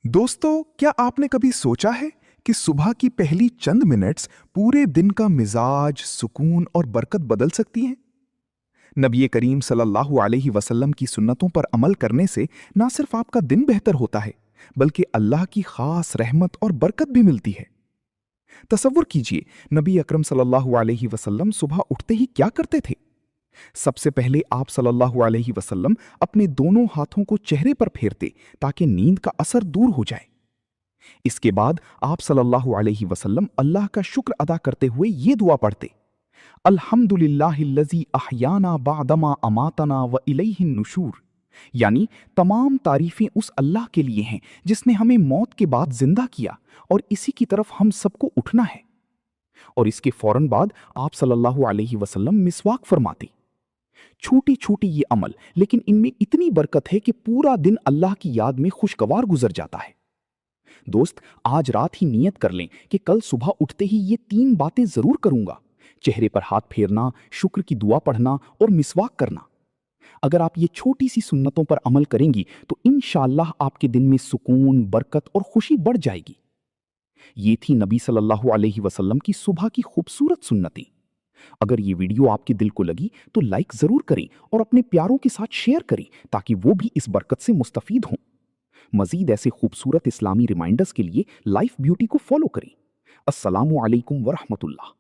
दोस्तों, क्या आपने कभी सोचा है कि सुबह की पहली चंद मिनट्स पूरे दिन का मिजाज, सुकून और बरकत बदल सकती हैं? नबी करीम सल्लल्लाहु अलैहि वसल्लम की सुन्नतों पर अमल करने से ना सिर्फ आपका दिन बेहतर होता है, बल्कि अल्लाह की खास रहमत और बरकत भी मिलती है। तसव्वुर कीजिए, नबी अकरम सल्लल्लाहु अलैहि वसल्लम सुबह उठते ही क्या करते थे? सबसे पहले आप सल्लल्लाहु अलैहि वसल्लम अपने दोनों हाथों को चेहरे पर फेरते ताकि नींद का असर दूर हो जाए। इसके बाद आप सल्लल्लाहु अलैहि वसल्लम अल्लाह का शुक्र अदा करते हुए ये दुआ पढ़ते, अल्हम्दुलिल्लाहिल्लज़ी अहयाना बादमा अमातना व इलैहिन नुशूर। यानी तमाम तारीफें उस अल्लाह के लिए हैं जिसने हमें मौत के बाद जिंदा किया और इसी की तरफ हम सबको उठना है। और इसके फौरन बाद आप सल्लल्लाहु अलैहि वसल्लम मिसवाक फरमाते। छोटी छोटी ये अमल, लेकिन इनमें इतनी बरकत है कि पूरा दिन अल्लाह की याद में खुशगवार गुजर जाता है। दोस्त, आज रात ही नियत कर लें कि कल सुबह उठते ही ये 3 बातें जरूर करूंगा। चेहरे पर हाथ फेरना, शुक्र की दुआ पढ़ना और मिसवाक करना। अगर आप ये छोटी सी सुन्नतों पर अमल करेंगी तो इंशाअल्लाह आपके दिन में सुकून, बरकत और खुशी बढ़ जाएगी। ये थी नबी सल्लल्लाहु अलैहि वसल्लम की सुबह की खूबसूरत सुन्नतें। अगर ये वीडियो आपके दिल को लगी तो लाइक जरूर करें और अपने प्यारों के साथ शेयर करें ताकि वो भी इस बरकत से मुस्तफीद हों। मजीद ऐसे खूबसूरत इस्लामी रिमाइंडर्स के लिए लाइफ ब्यूटी को फॉलो करें। अस्सलामु अलैकुम वरहमतुल्लाह।